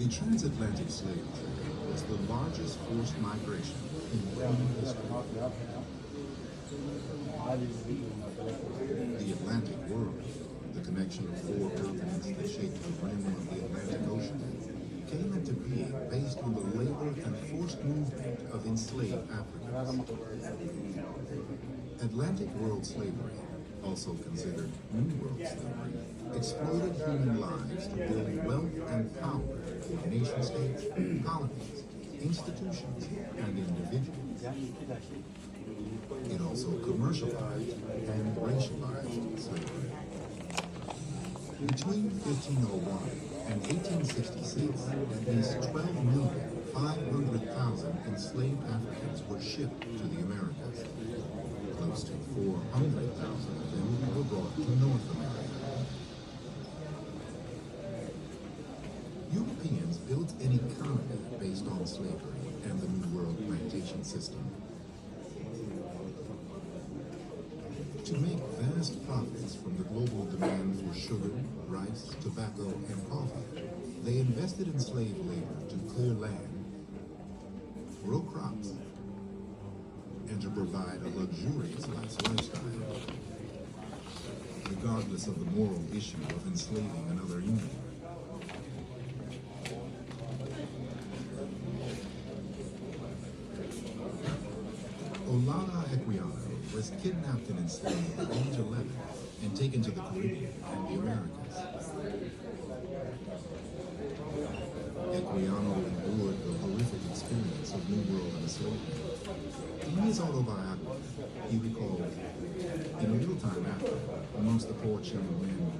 The transatlantic slave trade was the largest forced migration in human history. The Atlantic world, the connection of four continents that shaped the rim of the Atlantic Ocean, came into being based on the labor and forced movement of enslaved Africans. Atlantic world slavery, also considered New World slavery, exploited human lives to build wealth and power for nation-states, colonies, institutions, and individuals. It also commercialized and racialized slavery. Between 1501 and 1866, at least 12,500,000 enslaved Africans were shipped to the Americas. Close to 400,000 of them were brought to North America. Europeans built an economy based on slavery and the New World plantation system. To make vast profits from the global demand for sugar, rice, tobacco, and coffee, they invested in slave labor to clear land, grow crops, and to provide a luxurious lifestyle, regardless of the moral issue of enslaving another human. Olala Equiano was kidnapped and enslaved at age 11 and taken to the Caribbean and the Americas. Equiano endured the horrific experience of New World enslavement. In his autobiography, he recalled, "In a little time after, amongst the poor young men,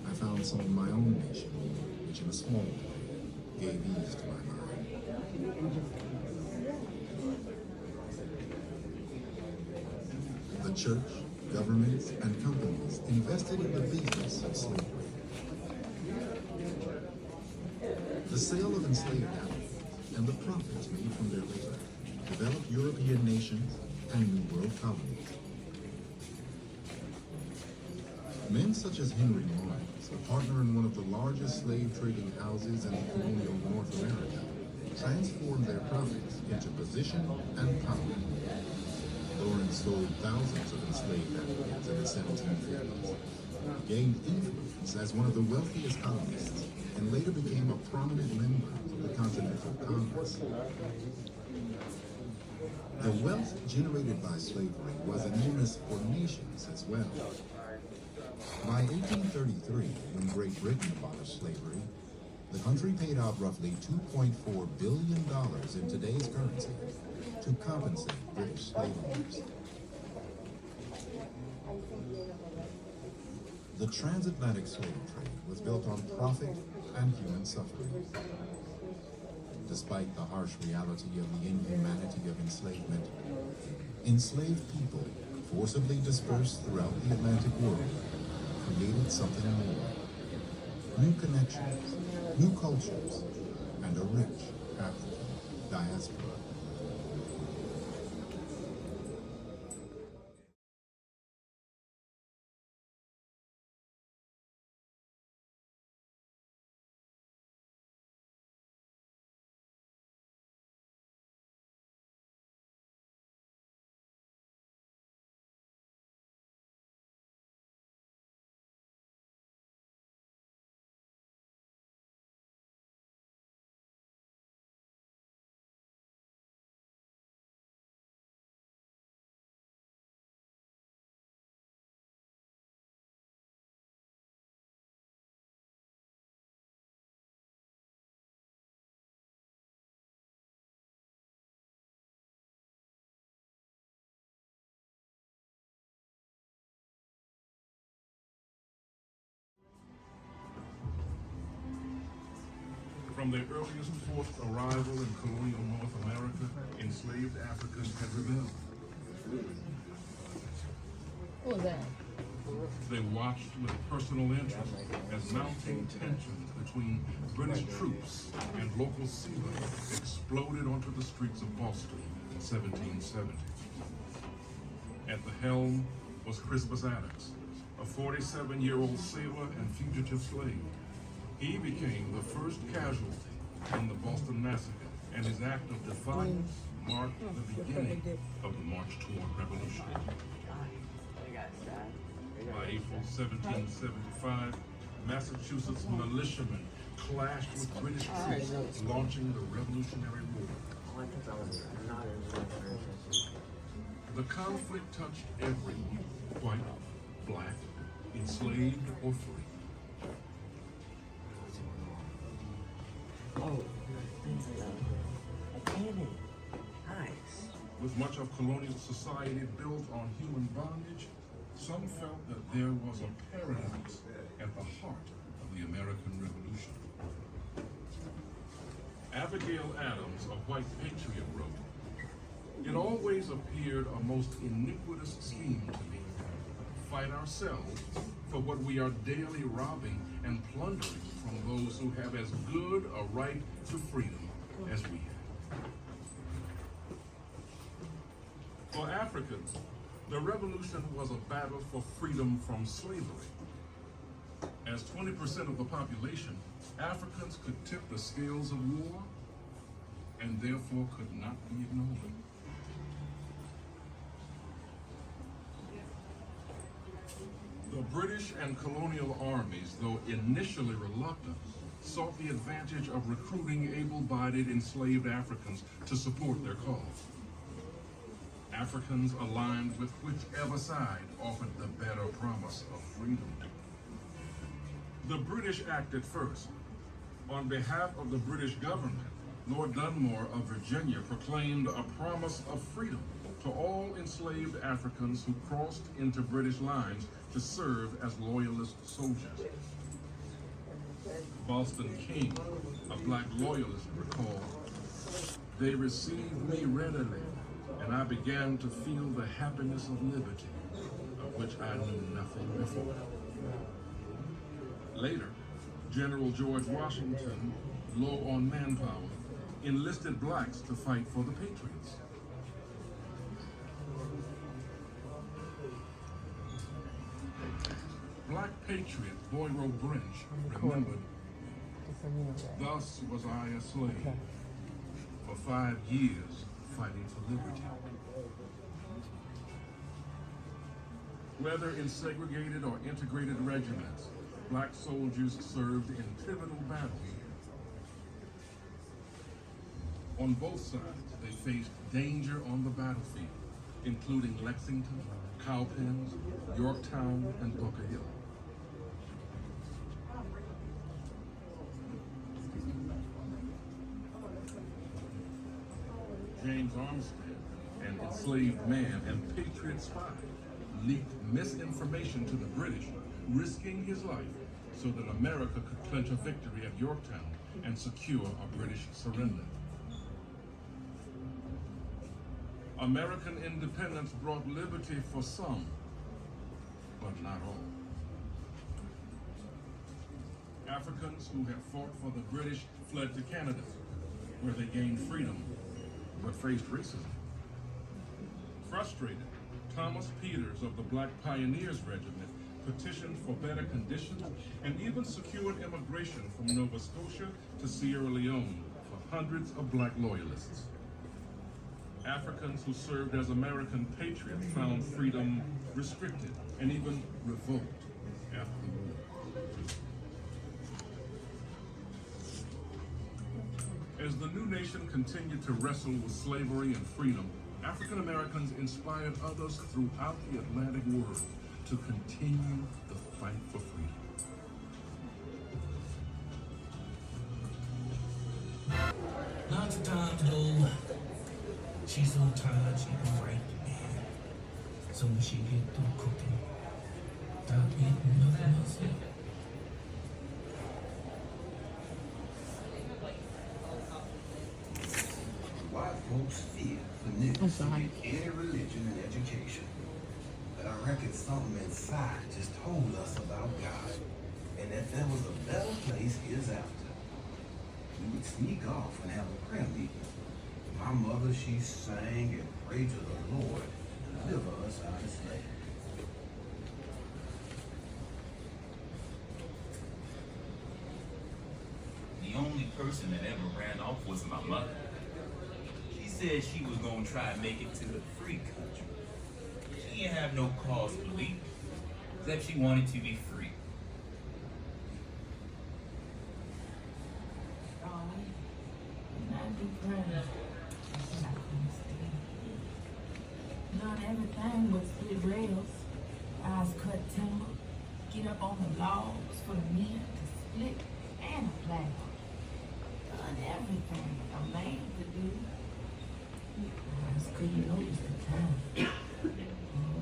I found some of my own nation, which in a small way gave ease to my mind." The church, governments, and companies invested in the business of slavery. The sale of enslaved Africans and the profits made from their labor developed European nations and New World colonies. Men such as Henry Lawrence, a partner in one of the largest slave trading houses in colonial North America, transformed their profits into position and power. Lawrence sold thousands of enslaved Africans in the 1750s, gained influence as one of the wealthiest colonists, and later became a prominent member of the Continental Congress. The wealth generated by slavery was enormous for nations as well. By 1833, when Great Britain abolished slavery, the country paid out roughly $2.4 billion in today's currency to compensate British slave owners. The transatlantic slave trade was built on profit and human suffering. Despite the harsh reality of the inhumanity of enslavement, enslaved people, forcibly dispersed throughout the Atlantic world, created something more. New connections, new cultures, and a rich African diaspora. From their earliest forced arrival in colonial North America, enslaved Africans had rebelled. What was that? They watched with personal interest as mounting tensions between British troops and local seamen exploded onto the streets of Boston in 1770. At the helm was Crispus Attucks, a 47-year-old sailor and fugitive slave. He became the first casualty in the Boston Massacre, and his act of defiance marked the beginning of the March toward revolution. By April 1775, Massachusetts militiamen clashed with British troops, launching the Revolutionary War. The conflict touched everyone, white, black, enslaved, or free. Oh, a cannon. Nice. With much of colonial society built on human bondage, some felt that there was a paradox at the heart of the American Revolution. Abigail Adams, a white patriot, wrote, "It always appeared a most iniquitous scheme to me. Fight ourselves for what we are daily robbing and plundering from those who have as good a right to freedom as we have." For Africans, the revolution was a battle for freedom from slavery. As 20% of the population, Africans could tip the scales of war and therefore could not be ignored. The British and colonial armies, though initially reluctant, sought the advantage of recruiting able-bodied enslaved Africans to support their cause. Africans aligned with whichever side offered the better promise of freedom. The British acted first. On behalf of the British government, Lord Dunmore of Virginia proclaimed a promise of freedom to all enslaved Africans who crossed into British lines to serve as loyalist soldiers. Boston King, a black loyalist, recalled, "They received me readily, and I began to feel the happiness of liberty, of which I knew nothing before." Later, General George Washington, low on manpower, enlisted blacks to fight for the Patriots. Black patriot Boyro Brinch remembered, "Thus was I a slave for 5 years fighting for liberty." Whether in segregated or integrated regiments, black soldiers served in pivotal battles. On both sides, they faced danger on the battlefield, including Lexington, Cowpens, Yorktown, and Bunker Hill. James Armstead, an enslaved man and patriot spy, leaked misinformation to the British, risking his life so that America could clinch a victory at Yorktown and secure a British surrender. American independence brought liberty for some, but not all. Africans who had fought for the British fled to Canada, where they gained freedom, but faced racism. Frustrated, Thomas Peters of the Black Pioneers Regiment petitioned for better conditions and even secured immigration from Nova Scotia to Sierra Leone for hundreds of black loyalists. Africans who served as American patriots found freedom restricted and even revoked after the war. As the new nation continued to wrestle with slavery and freedom, African Americans inspired others throughout the Atlantic world to continue the fight for freedom. Lots of times though, she's so tired she afraid to bed. So when she get through cooking, stop eating nothing herself. White folks fear for niggas to get any religion and education. But I reckon something inside just told us about God, and that there was a better place here's after. We would sneak off and have a prayer meeting. My mother, she sang and prayed to the Lord to deliver us out of slavery. the only person that ever ran off was my mother. She said she was gonna try and make it to the free country. She didn't have no cause to leave, except she wanted to be free. Not depressed. Not everything was split rails. Eyes cut timber. Get up on the logs for the men to split and a plow. Done everything a man could do. Eyes couldn't notice the time. Oh,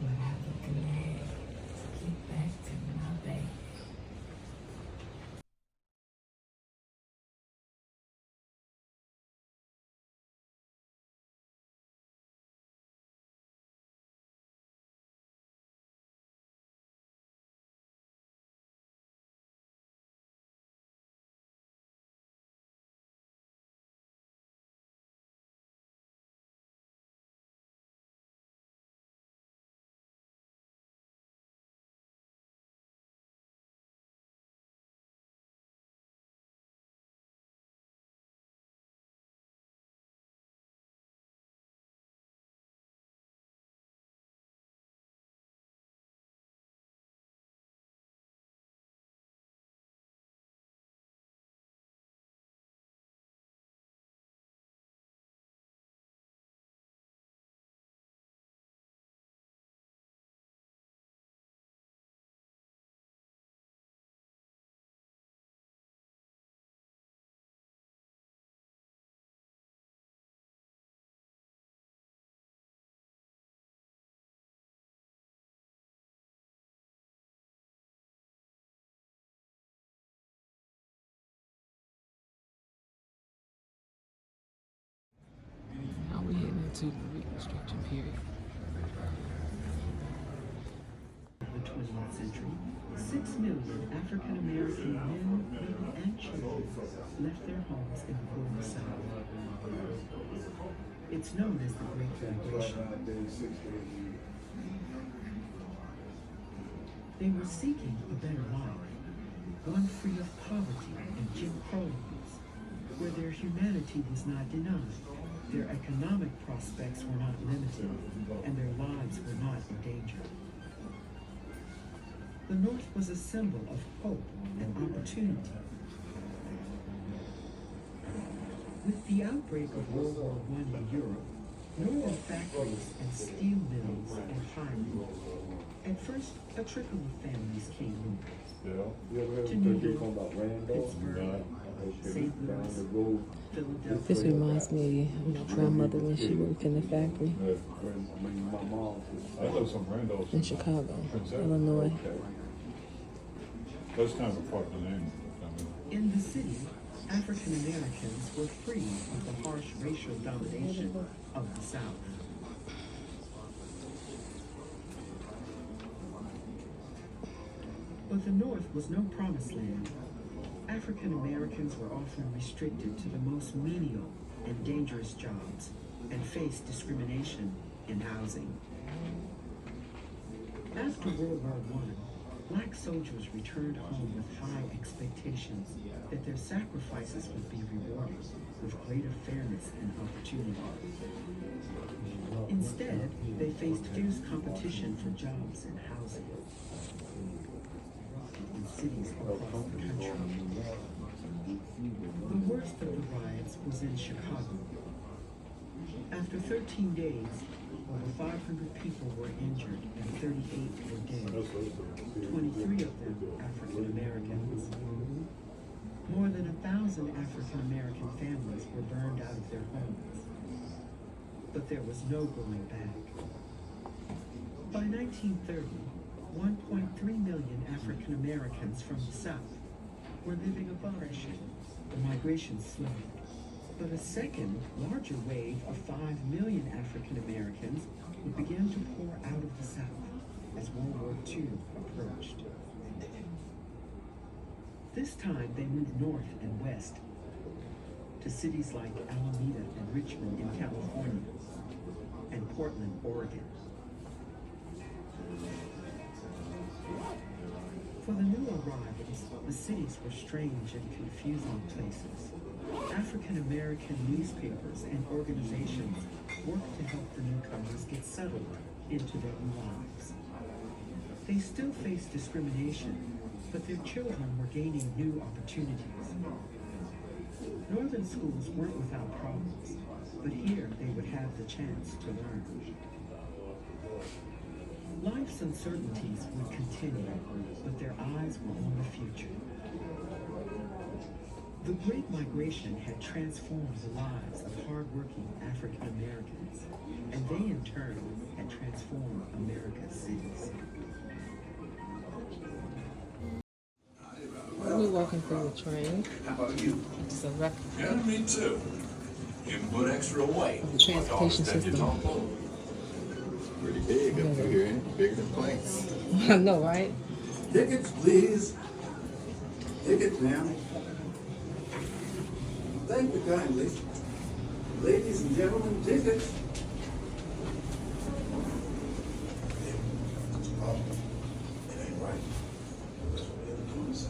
but I was glad to get back to my baby. Now we're heading into the Reconstruction period. The 20th century, 6 million African American men, women, and children left their homes in the Global South. It's known as the Great Migration. They were seeking a better life, one free of poverty and Jim Crow laws, where their humanity was not denied, their economic prospects were not limited, and their lives were not endangered. The North was a symbol of hope and opportunity. With the outbreak of World War I in Europe, northern factories and steel mills and hiring. At first, a trickle of families came north to New York, Pittsburgh, St. Louis, Philadelphia. This reminds me of my grandmother when she worked in the factory in Chicago, Illinois. That's kind of a part of the name. In the city, African Americans were free of the harsh racial domination of the South. But the North was no promised land. African Americans were often restricted to the most menial and dangerous jobs and faced discrimination in housing. After World War I, black soldiers returned home with high expectations that their sacrifices would be rewarded with greater fairness and opportunity. Instead, they faced fierce competition for jobs and housing in cities across the country. The worst of the riots was in Chicago. After 13 days, over 500 people were injured and 38 were dead, 23 of them African Americans. More than 1,000 African American families were burned out of their homes. But there was no going back. By 1930, 1.3 million African Americans from the South were living above the migration slowed. But a second, larger wave of 5 million African Americans would begin to pour out of the South as World War II approached. This time they moved north and west to cities like Alameda and Richmond in California and Portland, Oregon. For the new arrivals, the cities were strange and confusing places. African American newspapers and organizations worked to help the newcomers get settled into their new lives. They still faced discrimination, but their children were gaining new opportunities. Northern schools weren't without problems, but here they would have the chance to learn. Life's uncertainties would continue, but their eyes were on the future. The Great Migration had transformed the lives of hardworking African Americans, and they in turn had transformed America's cities. We're walking through the train. How about you? It's a record Yeah, me too. You can put extra away. of the transportation system. Pretty big up here, ain't it? Bigger than planes. I know, right? Tickets, please. Tickets, ma'am. Thank you kindly. Ladies and gentlemen, tickets. Oh, it ain't right. That's what the other doing is.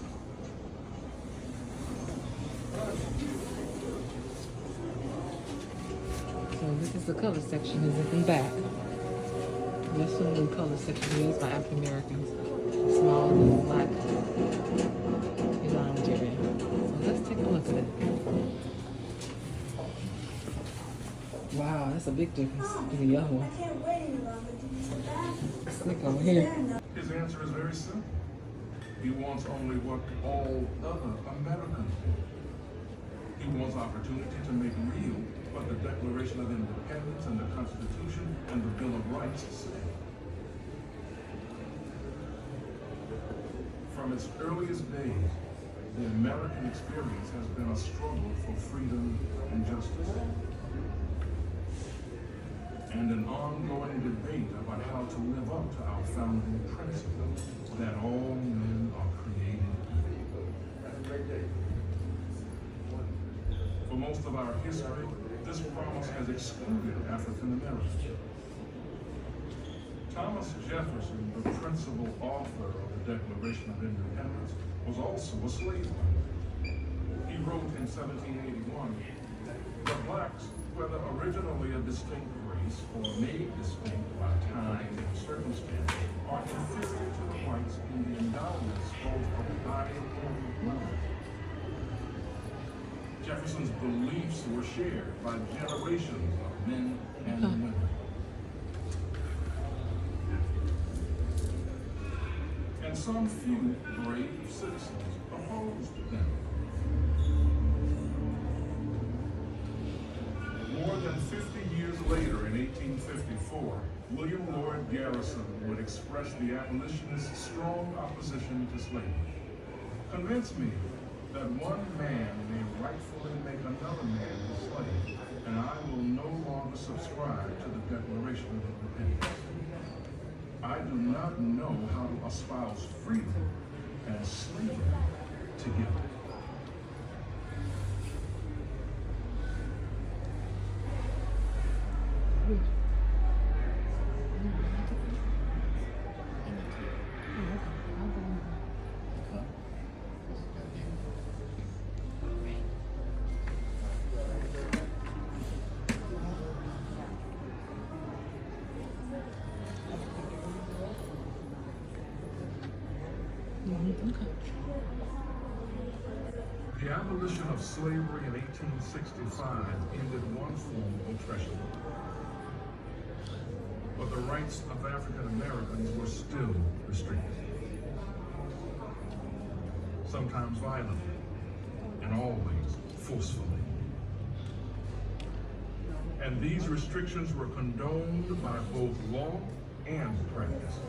So this is the color section, is in the back. This one the color section is by African Americans. Small little black lounge area. So let's take a look at it. Wow, that's a big difference in the yellow one. Slick over here. His answer is very simple. He wants only what all other Americans do. He wants opportunity to make real what the Declaration of Independence and the Constitution and the Bill of Rights say. From its earliest days, the American experience has been a struggle for freedom and justice, and an ongoing debate about how to live up to our founding principle that all men are created equal. For most of our history, this promise has excluded African Americans. Thomas Jefferson, the principal author of the Declaration of Independence, was also a slave owner. He wrote in 1781, "The blacks, whether originally a distinct race or made distinct by time and circumstance, are inferior to the whites in the endowments both of body and mind." Jefferson's beliefs were shared by generations of men and women. And some few brave citizens opposed them. More than 50 years later, in 1854, William Lloyd Garrison would express the abolitionists' strong opposition to slavery. "Convince me that one man may rightfully make another man his slave, and I will no longer subscribe to the Declaration of Independence. I do not know how to espouse freedom and slavery together." The abolition of slavery in 1865 ended one form of oppression, but the rights of African Americans were still restricted, sometimes violently and always forcefully. And these restrictions were condoned by both law and practice.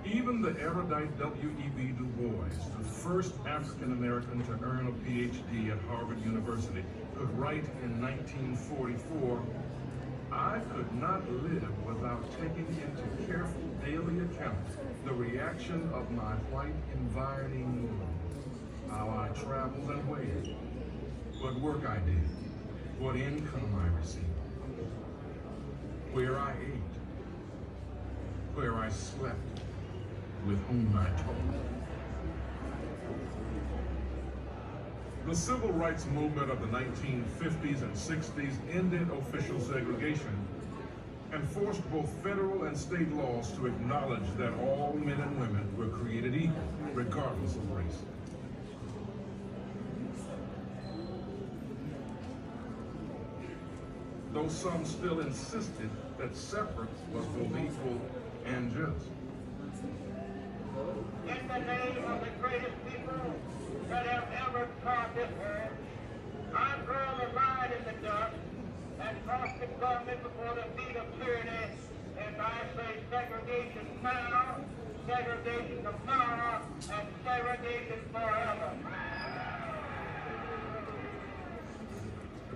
Even the erudite W.E.B. Du Bois, the first African American to earn a PhD at Harvard University, could write in 1944, "I could not live without taking into careful daily account the reaction of my white environing world, how I traveled and waited, what work I did, what income I received. where I ate, where I slept, with whom I talked. The civil rights movement of the 1950s and 60s ended official segregation and forced both federal and state laws to acknowledge that all men and women were created equal, regardless of race. Though some still insisted that separate was both equal and just. In the name of the greatest people that have ever trod this earth, I hurl the line in the dust and toss the government before the feet of tyranny, and I say segregation now, segregation tomorrow, and segregation forever.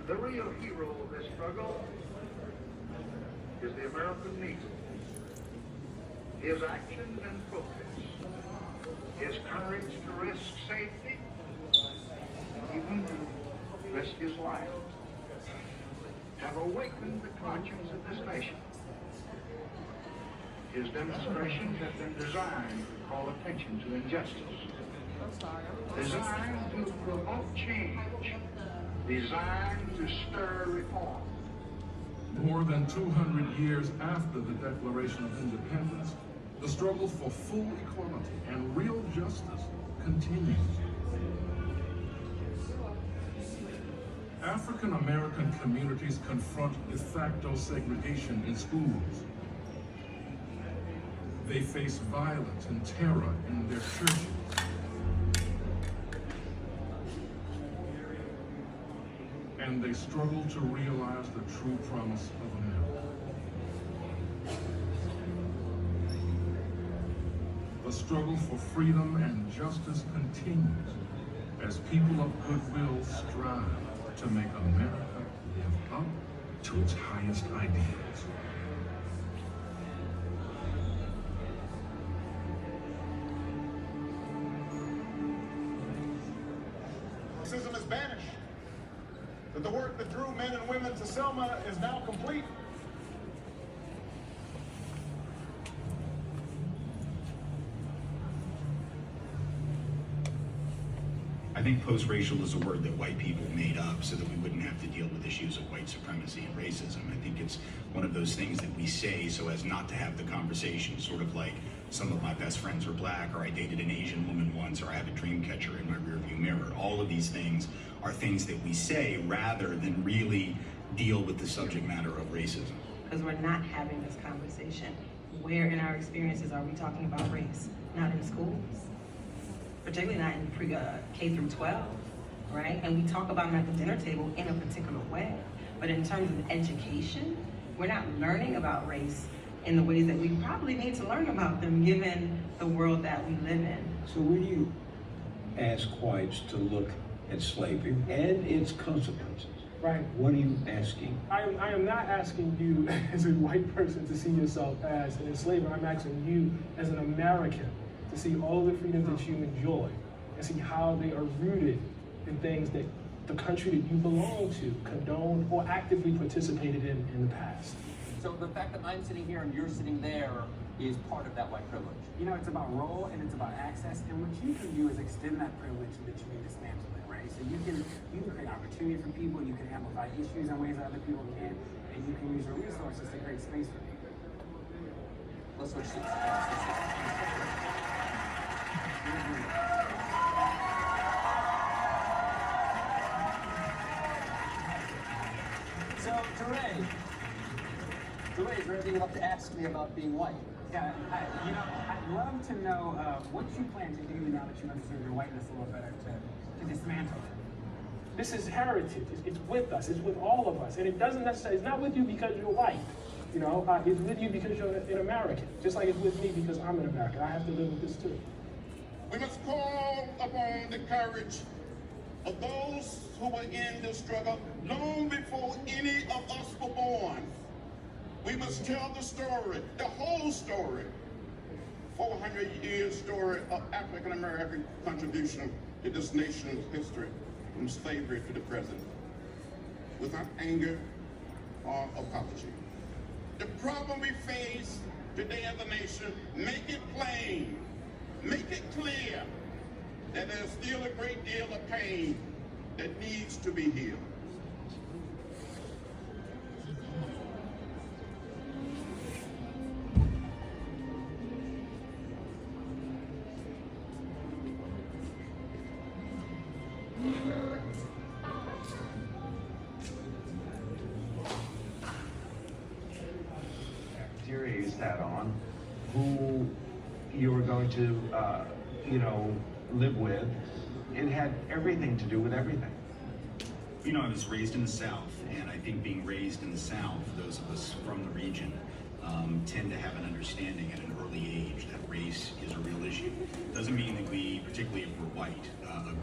The real hero of this struggle is the American Negro. His actions and protests, his courage to risk safety, even to risk his life, have awakened the conscience of this nation. His demonstrations have been designed to call attention to injustice, designed to provoke change, designed to stir reform. More than 200 years after the Declaration of Independence, the struggle for full equality and real justice continues. African American communities confront de facto segregation in schools. They face violence and terror in their churches. And they struggle to realize the true promise of America. The struggle for freedom and justice continues as people of goodwill strive to make America live up to its highest ideals. Racism is banished. That the work that drew men and women to Selma is now complete. I think post-racial is a word that white people made up so that we wouldn't have to deal with issues of white supremacy and racism. I think it's one of those things that we say so as not to have the conversation, sort of like some of my best friends are black, or I dated an Asian woman once, or I have a dream catcher in my rearview mirror. All of these things are things that we say rather than really deal with the subject matter of racism. Because we're not having this conversation. Where in our experiences are we talking about race? Not in schools. Particularly not in K through 12, right? And we talk about them at the dinner table in a particular way. But in terms of education, we're not learning about race in the ways that we probably need to learn about them given the world that we live in. So when you ask whites to look at slavery and its consequences, right? What are you asking? I am not asking you as a white person to see yourself as an enslaver. I'm asking you as an American to see all the freedoms that you enjoy and see how they are rooted in things that the country that you belong to condoned or actively participated in the past. So the fact that I'm sitting here and you're sitting there is part of that white privilege. You know, it's about role and it's about access, and what you can do is extend that privilege so that you can dismantle it, right? So you can create opportunity for people, you can amplify issues in ways that other people can't, and you can use your resources to create space for people. Let's switch seats. So, Teray, is there anything you'd love to ask me about being white? Yeah, I'd love to know what you plan to do now that you understand your whiteness a little better to dismantle it. This is heritage. It's with us. It's with all of us. And it doesn't necessarily, it's not with you because you're white. You know, it's with you because you're an American. Just like it's with me because I'm an American. I have to live with this too. We must call upon the courage of those who were in the struggle long before any of us were born. We must tell the story, the whole story, 400-year story of African American contribution to this nation's history, from slavery to the present, without anger or apology. the problem we face today as a nation, make it plain, make it clear that there's still a great deal of pain that needs to be healed. Series hat on, who you were going to, live with. It had everything to do with everything. You know, I was raised in the South, and I think being raised in the South, those of us from the region tend to have an understanding at an early age that race is a real issue. Doesn't mean that we, particularly if we're white,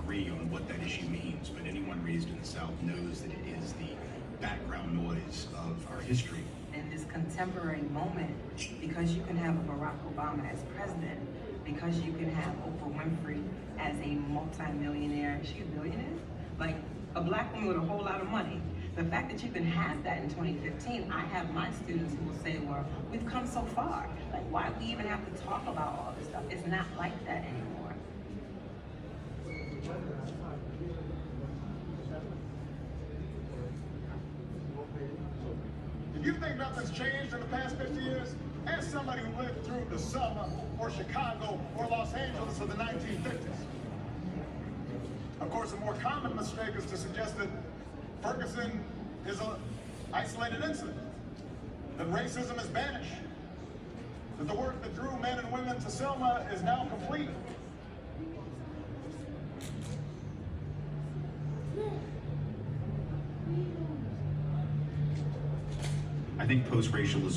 agree on what that issue means, but anyone raised in the South knows that it is the background noise of our history. In this contemporary moment, because you can have a Barack Obama as president, because you can have Oprah Winfrey as a multi-millionaire, is she a billionaire? Like a black woman with a whole lot of money. The fact that you can have that in 2015, I have my students who will say, well, we've come so far. Like, why do we even have to talk about all this stuff? It's not like that anymore. If you think nothing's changed in the past 50 years, ask somebody who lived through the Selma or Chicago or Los Angeles of the 1950s. Of course, a more common mistake is to suggest that Ferguson is an isolated incident, that racism is banished, that the work that drew men and women to Selma is now complete. I think post-racial is